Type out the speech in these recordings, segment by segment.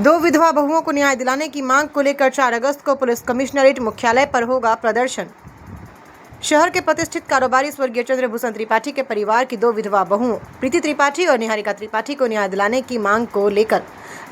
दो विधवा बहुओं को न्याय दिलाने की मांग को लेकर 4 अगस्त को पुलिस कमिश्नरेट मुख्यालय पर होगा प्रदर्शन। शहर के प्रतिष्ठित कारोबारी स्वर्गीय चंद्रभूषण त्रिपाठी के परिवार की दो विधवा बहुओं प्रीति त्रिपाठी और निहारिका त्रिपाठी को न्याय दिलाने की मांग को लेकर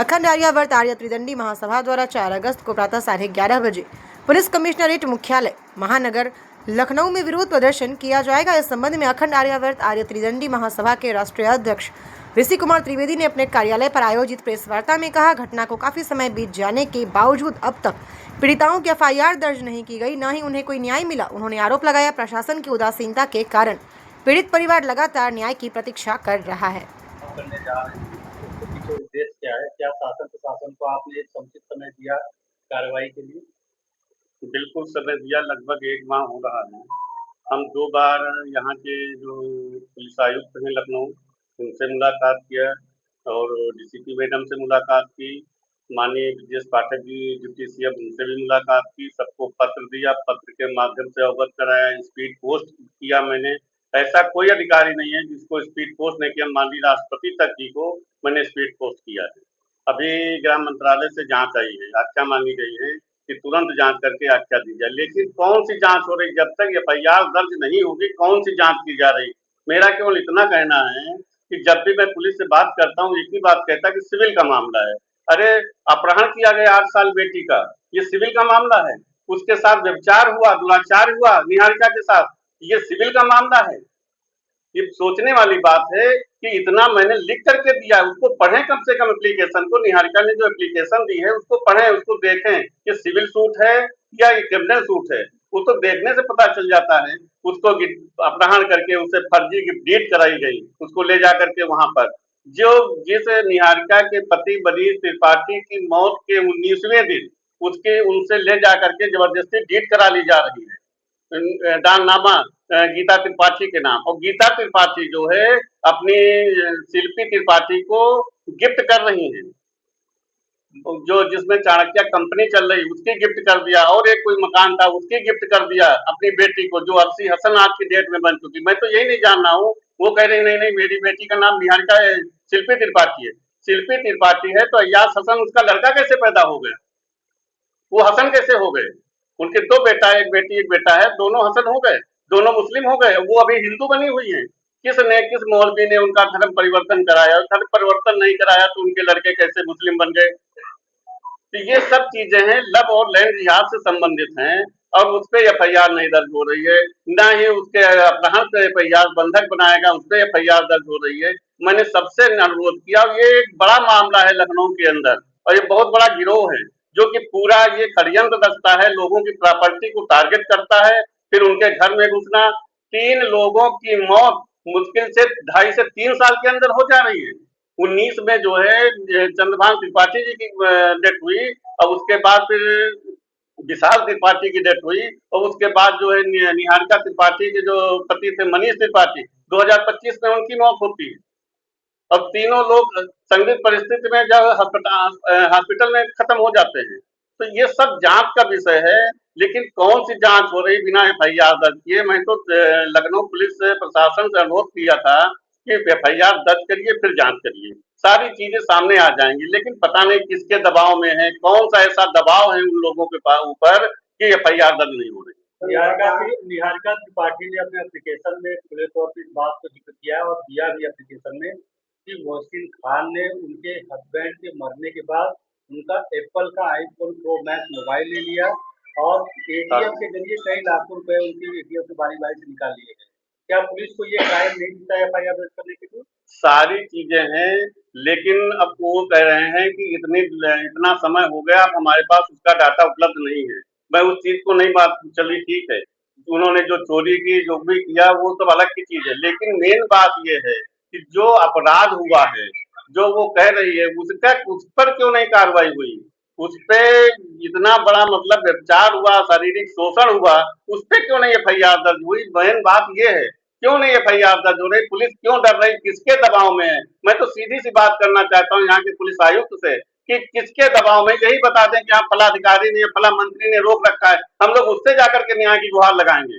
अखंड आर्यावर्त आर्य त्रिदंडी महासभा द्वारा 4 अगस्त को प्रातः 11:30 बजे पुलिस कमिश्नरेट मुख्यालय महानगर लखनऊ में विरोध प्रदर्शन किया जाएगा। इस संबंध में अखंड आर्यावर्त आर्य त्रिदंडी महासभा के राष्ट्रीय अध्यक्ष ऋषि कुमार त्रिवेदी ने अपने कार्यालय पर आयोजित प्रेस वार्ता में कहा, घटना को काफी समय बीत जाने के बावजूद अब तक पीड़िताओं की एफआईआर दर्ज नहीं की गई, न ही उन्हें कोई न्याय मिला। उन्होंने आरोप लगाया, प्रशासन की उदासीनता के कारण पीड़ित परिवार लगातार न्याय की प्रतीक्षा कर रहा है। उद्देश्य क्या है? क्या शासन प्रशासन को आपने एक समुचित समय दिया कार्रवाई के लिए? बिल्कुल समय दिया, लगभग 1 माह हो रहा है। हम 2 बार यहाँ के जो पुलिस आयुक्त हैं लखनऊ, उनसे मुलाकात किया और डीसीपी मैडम से मुलाकात की, माननीय ब्रजेश पाठक जी डिप्टी सीएम उनसे भी मुलाकात की, सबको पत्र दिया, पत्र के माध्यम से अवगत कराया, स्पीड पोस्ट किया मैंने। ऐसा कोई अधिकारी नहीं है जिसको स्पीड पोस्ट नहीं किया। माननीय राष्ट्रपति तक जी को मैंने स्पीड पोस्ट किया है। अभी गृह मंत्रालय से जांच आई है, आख्या मांगी गई है कि तुरंत जांच करके आख्या दी जाए, लेकिन कौन सी जांच हो रही? जब तक एफआईआर दर्ज नहीं होगी कौन सी जांच की जा रही? मेरा केवल इतना कहना है कि जब भी मैं पुलिस से बात करता हूँ एक ही बात कहता है कि सिविल का मामला है। अरे अपहरण किया गया 8 साल बेटी का, ये सिविल का मामला है। उसके साथ व्यभिचार हुआ, दुराचार हुआ निहारिका के साथ, ये सिविल का मामला है। ये सोचने वाली बात है कि इतना मैंने लिख करके दिया, उसको पढ़ें कम से कम एप्लीकेशन को। निहारिका ने जो एप्लीकेशन दी है उसको पढ़ें, उसको देखें कि सिविल सूट है या ये क्रिमिनल सूट है। उसको देखने से पता चल जाता है। उसको अपहरण करके उसे फर्जी गिफ्ट कराई गई, उसको ले जा करके वहां पर जो जिस निहारिका के पति बनीश त्रिपाठी की मौत के 19वें दिन उसके उनसे ले जा करके जबरदस्ती डीट करा ली जा रही है, दाननामा गीता त्रिपाठी के नाम। और गीता त्रिपाठी जो है अपनी शिल्पी त्रिपाठी को गिफ्ट कर रही है, जो जिसमें चाणक्य कंपनी चल रही उसकी गिफ्ट कर दिया, और एक कोई मकान था उसकी गिफ्ट कर दिया अपनी बेटी को, जो अर्शी हसन आज की डेट में बन चुकी। मैं तो यही नहीं जान रहा हूँ। वो कह रही नहीं मेरी बेटी का नाम निहारिका शिल्पी त्रिपाठी है। शिल्पी त्रिपाठी है तो अय्याज हसन उसका लड़का कैसे पैदा हो गया? वो हसन कैसे हो गए? उनके 2 बेटा, एक बेटी एक बेटा है, दोनों हसन हो गए, दोनों मुस्लिम हो गए। वो अभी हिंदू बनी हुई है। किस मौलवी ने उनका धर्म परिवर्तन कराया? धर्म परिवर्तन नहीं कराया तो उनके लड़के कैसे मुस्लिम बन गए? तो ये सब चीजें हैं, लव और लैंड जिहाद से संबंधित हैं, और उस पर एफआईआर नहीं दर्ज हो रही है। ना ही उसके अपहरण पे एफआईआर, बंधक बनाएगा उस पर एफआईआर दर्ज हो रही है। मैंने सबसे अनुरोध किया, ये एक बड़ा मामला है लखनऊ के अंदर, और ये बहुत बड़ा गिरोह है जो कि पूरा ये षड्यंत्र रचता है, लोगों की प्रॉपर्टी को टारगेट करता है, फिर उनके घर में घुसना। 3 लोगों की मौत मुश्किल से 2.5 से 3 साल के अंदर हो जा रही है। 19 में जो है चंद्रभान त्रिपाठी जी की डेथ हुई, और उसके बाद फिर विशाल त्रिपाठी की डेथ हुई, और उसके बाद जो है निहारिका त्रिपाठी के जो पति थे मनीष त्रिपाठी, 2025 में उनकी मौत होती है। अब तीनों लोग संदिग्ध परिस्थिति में जब हॉस्पिटल में खत्म हो जाते हैं। तो ये सब जांच का विषय है, लेकिन कौन सी जांच हो रही बिना एफआईआर दर्ज किए? मैं तो लखनऊ पुलिस प्रशासन से अनुरोध किया था कि एफआईआर दर्ज करिए फिर जांच करिए, सारी चीजें सामने आ जाएंगी। लेकिन पता नहीं किसके दबाव में है, कौन सा ऐसा दबाव है उन लोगों के ऊपर कि एफआईआर दर्ज नहीं हो रही। निहारिका त्रिपाठी ने अपने एप्लीकेशन में खुले तौर पर इस बात को जिक्र किया और दिया भी एप्लीकेशन में कि मोहसिन खान ने उनके हस्बैंड के मरने के बाद उनका एप्पल का आईफोन प्रो मैक्स मोबाइल ले लिया और एटीएम के जरिए कई लाखों रुपए उनके एटीएम से बारी बारी से निकाल लिए गए। क्या पुलिस को ये क्राइम नहीं दिखता है एफआईआर दर्ज करने के लिए? सारी चीजें हैं, लेकिन अब वो कह रहे हैं कि इतना समय हो गया, अब हमारे पास उसका डाटा उपलब्ध नहीं है। मैं उस चीज को नहीं बात चली, ठीक है, उन्होंने जो चोरी की जो भी किया वो सब अलग की चीज है, लेकिन मेन बात ये है कि जो अपराध हुआ है, जो वो कह रही है उस पर क्यों नहीं कार्रवाई हुई? उस पे इतना बड़ा मतलब व्यभिचार हुआ, शारीरिक शोषण हुआ, उस पे क्यों नहीं एफआईआर दर्ज हुई? मेन बात ये है, क्यों नहीं एफआईआर दर्ज हो रही? पुलिस क्यों डर रही? किसके दबाव में है? मैं तो सीधी सी बात करना चाहता हूँ यहाँ के पुलिस आयुक्त से कि किसके दबाव में, यही बता दें कि आप फला अधिकारी ने, फला मंत्री ने रोक रखा है, हम लोग उससे जाकर के न्याय की गुहार लगाएंगे।